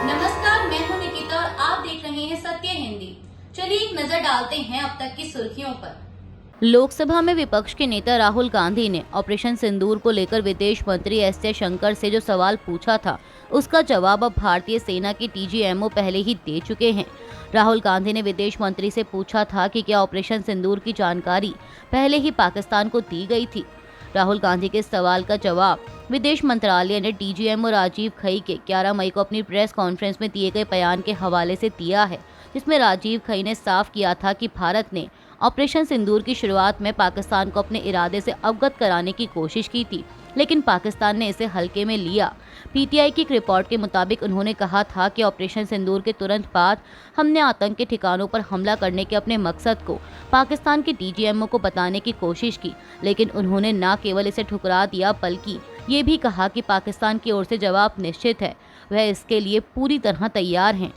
नमस्कार, मैं हूं निकिता और आप देख रहे हैं सत्य हिंदी। चलिए एक नजर डालते हैं अब तक की सुर्खियों पर। लोकसभा में विपक्ष के नेता राहुल गांधी ने ऑपरेशन सिंदूर को लेकर विदेश मंत्री एस जयशंकर से जो सवाल पूछा था, उसका जवाब अब भारतीय सेना के टीजीएमओ पहले ही दे चुके हैं। राहुल गांधी ने विदेश मंत्री से पूछा था कि क्या ऑपरेशन सिंदूर की जानकारी पहले ही पाकिस्तान को दी गई थी। राहुल गांधी के सवाल का जवाब विदेश मंत्रालय ने डीजीएमओ राजीव खई के 11 मई को अपनी प्रेस कॉन्फ्रेंस में दिए गए बयान के हवाले से दिया है, जिसमें राजीव खई ने साफ किया था कि भारत ने ऑपरेशन सिंदूर की शुरुआत में पाकिस्तान को अपने इरादे से अवगत कराने की कोशिश की थी, लेकिन पाकिस्तान ने इसे हल्के में लिया। पीटीआई की एक रिपोर्ट के मुताबिक उन्होंने कहा था कि ऑपरेशन सिंदूर के तुरंत बाद हमने आतंक के ठिकानों पर हमला करने के अपने मकसद को पाकिस्तान के डीजीएमओ को बताने की कोशिश की, लेकिन उन्होंने न केवल इसे ठुकरा दिया बल्कि ये भी कहा कि पाकिस्तान की ओर से जवाब निश्चित है, वह इसके लिए पूरी तरह तैयार हैं।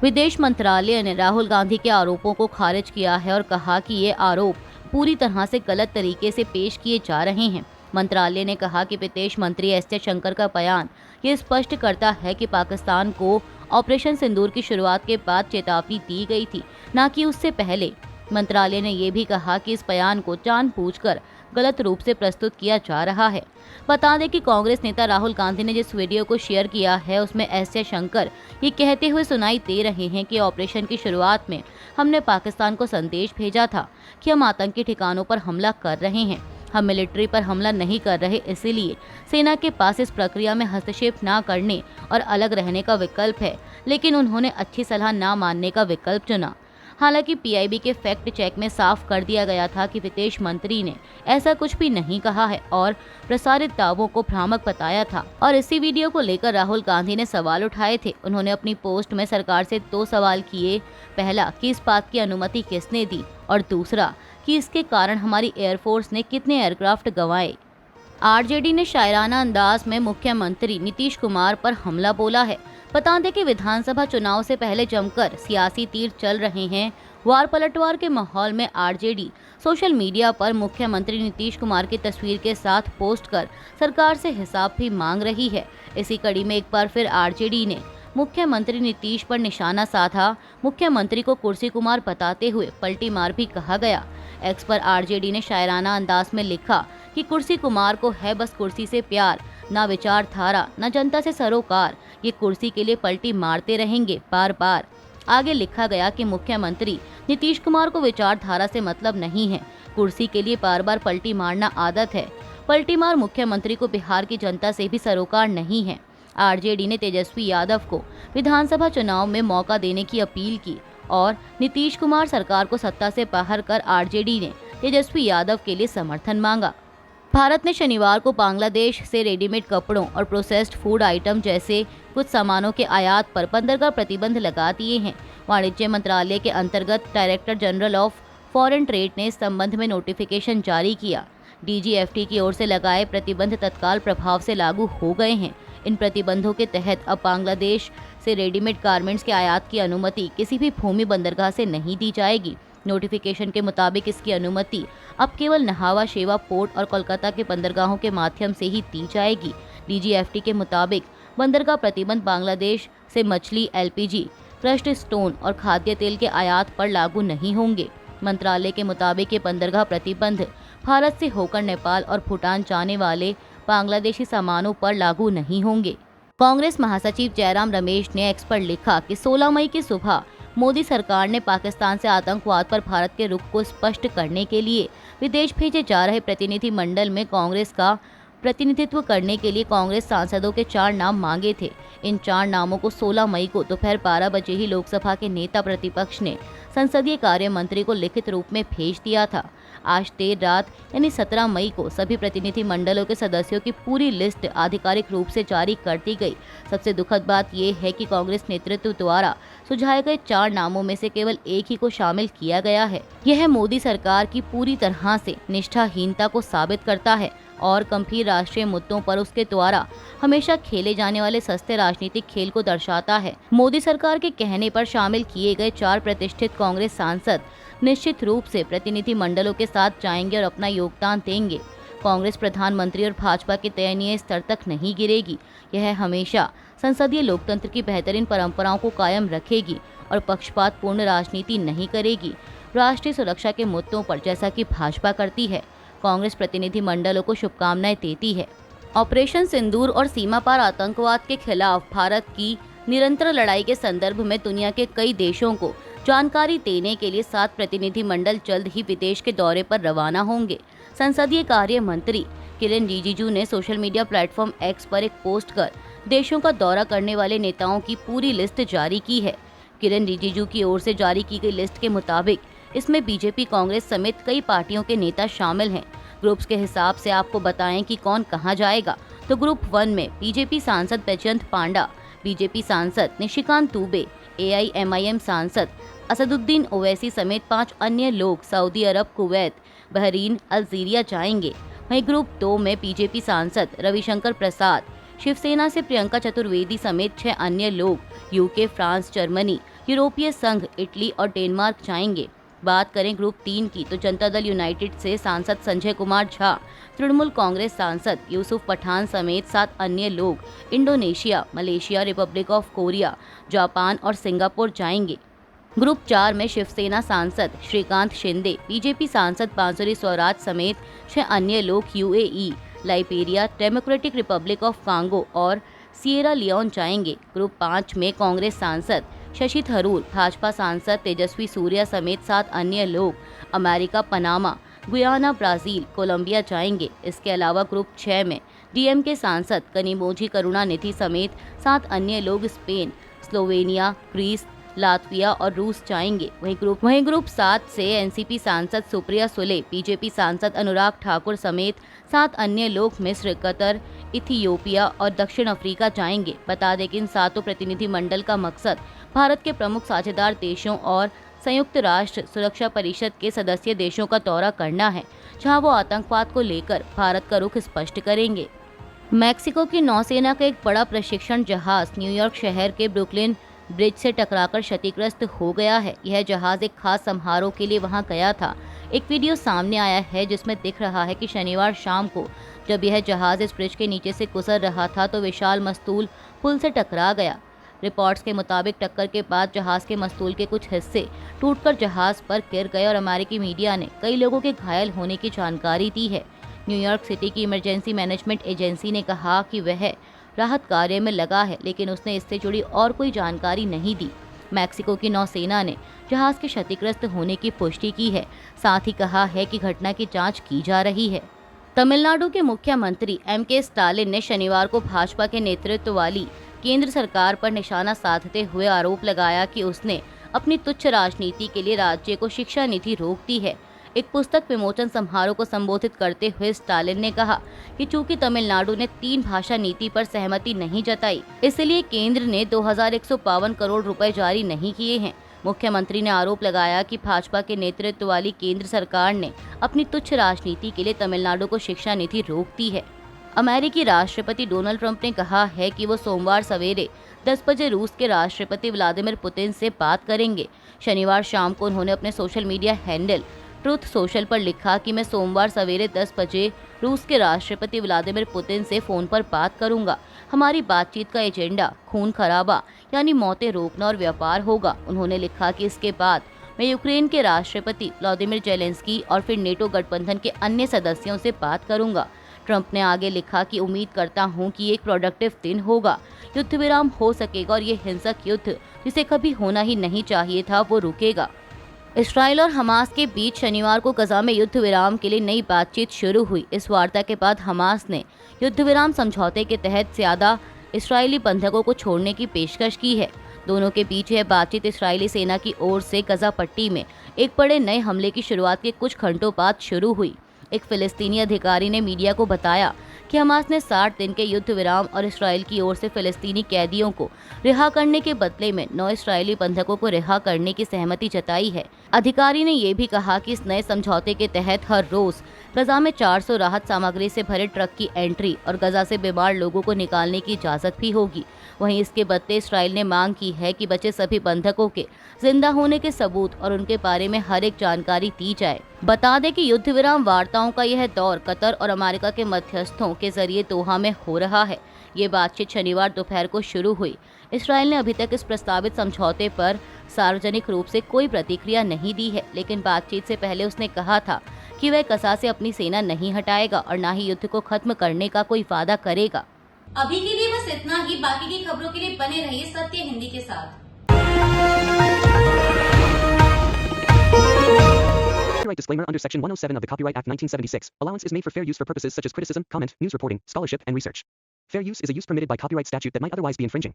विदेश मंत्रालय ने राहुल गांधी के आरोपों को खारिज किया है और कहा कि ये आरोप पूरी तरह से गलत तरीके से पेश किए जा रहे हैं। मंत्रालय ने कहा कि विदेश मंत्री एस जयशंकर का बयान ये स्पष्ट करता है कि पाकिस्तान को ऑपरेशन सिंदूर की शुरुआत के बाद चेतावनी दी गई थी, न कि उससे पहले। मंत्रालय ने यह भी कहा कि इस बयान को जानबूझकर गलत रूप से प्रस्तुत किया जा रहा है। बता दें कि कांग्रेस नेता राहुल गांधी ने जिस वीडियो को शेयर किया है, उसमें एस जयशंकर ये कहते हुए सुनाई दे रहे हैं कि ऑपरेशन की शुरुआत में हमने पाकिस्तान को संदेश भेजा था कि हम आतंकी ठिकानों पर हमला कर रहे हैं, हम मिलिट्री पर हमला नहीं कर रहे, इसीलिए सेना के पास इस प्रक्रिया में हस्तक्षेप न करने और अलग रहने का विकल्प है, लेकिन उन्होंने अच्छी सलाह न मानने का विकल्प चुना। हालांकि पीआईबी के फैक्ट चेक में साफ कर दिया गया था कि विदेश मंत्री ने ऐसा कुछ भी नहीं कहा है और प्रसारित दावों को भ्रामक बताया था। और इसी वीडियो को लेकर राहुल गांधी ने सवाल उठाए थे। उन्होंने अपनी पोस्ट में सरकार से 2 सवाल किए। पहला कि इस बात की अनुमति किसने दी, और दूसरा कि इसके कारण हमारी एयरफोर्स ने कितने एयरक्राफ्ट गंवाए। आरजेडी ने शायराना अंदाज में मुख्यमंत्री नीतीश कुमार पर हमला बोला है। बता दें कि विधानसभा चुनाव से पहले जमकर सियासी तीर चल रहे हैं। वार पलटवार के माहौल में आरजेडी सोशल मीडिया पर मुख्यमंत्री नीतीश कुमार की तस्वीर के साथ पोस्ट कर सरकार से हिसाब भी मांग रही है। इसी कड़ी में एक बार फिर आरजेडी ने मुख्यमंत्री नीतीश पर निशाना साधा। मुख्यमंत्री को कुर्सी कुमार बताते हुए पलटी मार भी कहा गया। एक्स पर आरजेडी ने शायराना अंदाज में लिखा कि कुर्सी कुमार को है बस कुर्सी से प्यार, ना विचारधारा, ना जनता से सरोकार, ये कुर्सी के लिए पलटी मारते रहेंगे बार बार। आगे लिखा गया कि मुख्यमंत्री नीतीश कुमार को विचारधारा से मतलब नहीं है, कुर्सी के लिए बार बार पलटी मारना आदत है। पलटी मार मुख्यमंत्री को बिहार की जनता से भी सरोकार नहीं है। आरजेडी ने तेजस्वी यादव को विधानसभा चुनाव में मौका देने की अपील की और नीतीश कुमार सरकार को सत्ता से बाहर कर आरजेडी ने तेजस्वी यादव के लिए समर्थन मांगा। भारत ने शनिवार को बांग्लादेश से रेडीमेड कपड़ों और प्रोसेस्ड फूड आइटम जैसे कुछ सामानों के आयात पर बंदरगाह प्रतिबंध लगा दिए हैं। वाणिज्य मंत्रालय के अंतर्गत director general of foreign trade ने इस संबंध में नोटिफिकेशन जारी किया। डीजीएफटी की ओर से लगाए प्रतिबंध तत्काल प्रभाव से लागू हो गए हैं। इन प्रतिबंधों के तहत अब बांग्लादेश से रेडीमेड गारमेंट्स के आयात की अनुमति किसी भी भूमि बंदरगाह से नहीं दी जाएगी। नोटिफिकेशन के मुताबिक इसकी अनुमति अब केवल नहावा शेवा पोर्ट और कोलकाता के बंदरगाहों के माध्यम से ही दी जाएगी। डीजीएफटी के मुताबिक बंदरगाह प्रतिबंध बांग्लादेश से मछली, एलपीजी, क्रश्ड स्टोन और खाद्य तेल के आयात पर लागू नहीं होंगे। मंत्रालय के मुताबिक ये बंदरगाह प्रतिबंध भारत से होकर नेपाल और भूटान जाने वाले बांग्लादेशी सामानों पर लागू नहीं होंगे। कांग्रेस महासचिव जयराम रमेश ने एक्स पर लिखा कि 16 मई की सुबह मोदी सरकार ने पाकिस्तान से आतंकवाद पर भारत के रुख को स्पष्ट करने के लिए विदेश भेजे जा रहे प्रतिनिधि मंडल में कांग्रेस का प्रतिनिधित्व करने के लिए कांग्रेस सांसदों के 4 नाम मांगे थे। इन 4 नामों को 16 मई को दोपहर 12 बजे ही लोकसभा के नेता प्रतिपक्ष ने संसदीय कार्य मंत्री को लिखित रूप में भेज दिया था। आज देर रात यानी 17 मई को सभी प्रतिनिधि मंडलों के सदस्यों की पूरी लिस्ट आधिकारिक रूप से जारी कर दी गई। सबसे दुखद बात यह है कि कांग्रेस नेतृत्व द्वारा सुझाए गए 4 नामों में से केवल एक ही को शामिल किया गया है। यह मोदी सरकार की पूरी तरह से निष्ठाहीनता को साबित करता है और गंभीर राष्ट्रीय मुद्दों पर उसके द्वारा हमेशा खेले जाने वाले सस्ते राजनीतिक खेल को दर्शाता है। मोदी सरकार के कहने पर शामिल किए गए 4 प्रतिष्ठित कांग्रेस सांसद निश्चित रूप से प्रतिनिधि मंडलों के साथ जाएंगे और अपना योगदान देंगे। कांग्रेस प्रधानमंत्री और भाजपा के दयनीय स्तर तक नहीं गिरेगी। यह हमेशा संसदीय लोकतंत्र की बेहतरीन परंपराओं को कायम रखेगी और पक्षपातपूर्ण राजनीति नहीं करेगी। राष्ट्रीय सुरक्षा के मुद्दों पर जैसा कि भाजपा करती है, कांग्रेस प्रतिनिधि मंडलों को शुभकामनाएं देती है। ऑपरेशन सिंदूर और सीमा पार आतंकवाद के खिलाफ भारत की निरंतर लड़ाई के संदर्भ में दुनिया के कई देशों को जानकारी देने के लिए 7 प्रतिनिधि मंडल जल्द ही विदेश के दौरे पर रवाना होंगे। संसदीय कार्य मंत्री किरेन रिजिजू ने सोशल मीडिया प्लेटफॉर्म एक्स पर एक पोस्ट कर देशों का दौरा करने वाले नेताओं की पूरी लिस्ट जारी की है। किरेन रिजिजू की ओर से जारी की गई लिस्ट के मुताबिक इसमें बीजेपी, कांग्रेस समेत कई पार्टियों के नेता शामिल हैं। ग्रुप्स के हिसाब से आपको बताएं कि कौन कहां जाएगा, तो ग्रुप 1 में बीजेपी सांसद बैजयंत पांडा, बीजेपी सांसद निशिकांत दुबे, AIMIM सांसद असदुद्दीन ओवैसी समेत 5 अन्य लोग सऊदी अरब, कुवैत, बहरीन, अल्जीरिया जाएंगे। वहीं ग्रुप 2 में बीजेपी सांसद रविशंकर प्रसाद, शिवसेना से प्रियंका चतुर्वेदी समेत 6 अन्य लोग UK, फ्रांस, जर्मनी, यूरोपीय संघ, इटली और डेनमार्क जाएंगे। बात करें ग्रुप 3 की, तो जनता दल यूनाइटेड से सांसद संजय कुमार झा, तृणमूल कांग्रेस सांसद यूसुफ पठान समेत 7 अन्य लोग Indonesia, Malaysia, Republic of Korea, Japan और सिंगापुर जाएंगे। ग्रुप 4 में शिवसेना सांसद श्रीकांत शिंदे, बीजेपी सांसद बांसुरी स्वराज समेत 6 अन्य लोग UAE, Liberia, democratic Republic of Congo और सिएरा लियोन जाएंगे। ग्रुप 5 में कांग्रेस सांसद शशि थरूर, भाजपा सांसद तेजस्वी सूर्या समेत 7 अन्य लोग America, Panama, Guyana, Brazil, Colombia जाएंगे। इसके अलावा ग्रुप 6 में DMK सांसद कनिमोझी करुणानिधि समेत 7 अन्य लोग स्पेन, स्लोवेनिया, ग्रीस, लातविया और रूस जाएंगे। वहीं ग्रुप 7 से NCP सांसद सुप्रिया सुले, बीजेपी सांसद अनुराग ठाकुर समेत 7 अन्य लोग मिस्र, कतर, इथियोपिया और दक्षिण अफ्रीका जाएंगे। बता दें कि इन 7 प्रतिनिधि मंडल का मकसद भारत के प्रमुख साझेदार देशों और संयुक्त राष्ट्र सुरक्षा परिषद के सदस्य देशों का दौरा करना है, जहां वो आतंकवाद को लेकर भारत का रुख स्पष्ट करेंगे। मैक्सिको की नौसेना का एक बड़ा प्रशिक्षण जहाज न्यूयॉर्क शहर के ब्रुकलिन ब्रिज से टकराकर क्षतिग्रस्त हो गया है। यह जहाज एक खास समारोह के लिए वहां गया था। एक वीडियो सामने आया है जिसमें दिख रहा है कि शनिवार शाम को जब यह जहाज इस ब्रिज के नीचे से गुजर रहा था तो विशाल मस्तूल पुल से टकरा गया। रिपोर्ट्स के मुताबिक टक्कर के बाद जहाज के मस्तूल के कुछ हिस्से टूटकर जहाज पर गिर गए और अमेरिकी मीडिया ने कई लोगों के घायल होने की जानकारी दी है। न्यूयॉर्क सिटी की इमरजेंसी मैनेजमेंट एजेंसी ने कहा कि वह राहत कार्य में लगा है, लेकिन उसने इससे जुड़ी और कोई जानकारी नहीं दी। मैक्सिको की नौसेना ने जहाज के क्षतिग्रस्त होने की पुष्टि की है, साथ ही कहा है कि घटना की जांच की जा रही है। तमिलनाडु के मुख्यमंत्री MK स्टालिन ने शनिवार को भाजपा के नेतृत्व वाली केंद्र सरकार पर निशाना साधते हुए आरोप लगाया कि उसने अपनी तुच्छ राजनीति के लिए राज्य को शिक्षा नीति रोक दी है। एक पुस्तक विमोचन समारोह को संबोधित करते हुए स्टालिन ने कहा कि चूंकि तमिलनाडु ने 3 भाषा नीति पर सहमति नहीं जताई, इसलिए केंद्र ने 2152 करोड़ रुपए जारी नहीं किए हैं। मुख्यमंत्री ने आरोप लगाया कि भाजपा के नेतृत्व वाली केंद्र सरकार ने अपनी तुच्छ राजनीति के लिए तमिलनाडु को शिक्षा नीति रोक दी है। अमेरिकी राष्ट्रपति डोनाल्ड ट्रंप ने कहा है कि वो सोमवार सवेरे 10 बजे रूस के राष्ट्रपति व्लादिमीर पुतिन से बात करेंगे। शनिवार शाम को उन्होंने अपने social media handle truth social पर लिखा कि मैं सोमवार सवेरे 10 बजे रूस के राष्ट्रपति व्लादिमीर पुतिन से फोन पर बात करूंगा। हमारी बातचीत का एजेंडा खून खराबा यानी मौतें रोकना और व्यापार होगा। उन्होंने लिखा कि इसके बाद मैं यूक्रेन के राष्ट्रपति व्लादिमीर जेलेंस्की और फिर नेटो गठबंधन के अन्य सदस्यों से बात करूंगा। ट्रंप ने आगे लिखा कि उम्मीद करता हूं कि एक प्रोडक्टिव दिन होगा, युद्ध विराम हो सकेगा और ये हिंसक युद्ध जिसे कभी होना ही नहीं चाहिए था वो रुकेगा। इसराइल और हमास के बीच शनिवार को गजा में युद्ध विराम के लिए नई बातचीत शुरू हुई। इस वार्ता के बाद हमास ने युद्ध विराम समझौते के तहत ज्यादा इसराइली बंधकों को छोड़ने की पेशकश की है। दोनों के बीच यह बातचीत इसराइली सेना की ओर से गजा पट्टी में एक बड़े नए हमले की शुरुआत के कुछ घंटों बाद शुरू हुई। एक फिलिस्तीनी अधिकारी ने मीडिया को बताया कि हमास ने 60 दिन के युद्ध विराम और इसराइल की ओर से फिलिस्तीनी कैदियों को रिहा करने के बदले में 9 इसराइली बंधकों को रिहा करने की सहमति जताई है। अधिकारी ने यह भी कहा कि इस नए समझौते के तहत हर रोज गजा में 400 राहत सामग्री से भरे ट्रक की एंट्री और गजा से बीमार लोगों को निकालने की इजाजत भी होगी। वहीं इसके बदले इसराइल ने मांग की है कि बचे सभी बंधकों के जिंदा होने के सबूत और उनके बारे में हर एक जानकारी दी जाए। बता दें कि युद्ध विराम वार्ताओं का यह दौर कतर और अमेरिका के मध्यस्थों के जरिए दोहा में हो रहा है। ये बातचीत शनिवार दोपहर को शुरू हुई। इसराइल ने अभी तक इस प्रस्तावित समझौते पर सार्वजनिक रूप से कोई प्रतिक्रिया नहीं दी है, लेकिन बातचीत से पहले उसने कहा था कि वह गजा से अपनी सेना नहीं हटाएगा और न ही युद्ध को खत्म करने का कोई वादा करेगा। अभी के लिए बस इतना ही। बाकी की खबरों के लिए बने रहिए सत्य हिंदी के साथ। Copyright disclaimer under Section 107 of the Copyright Act 1976. Allowance is made for fair use for purposes such as criticism, comment, news reporting, scholarship, and research. Fair use is a use permitted by copyright statute that might otherwise be infringing.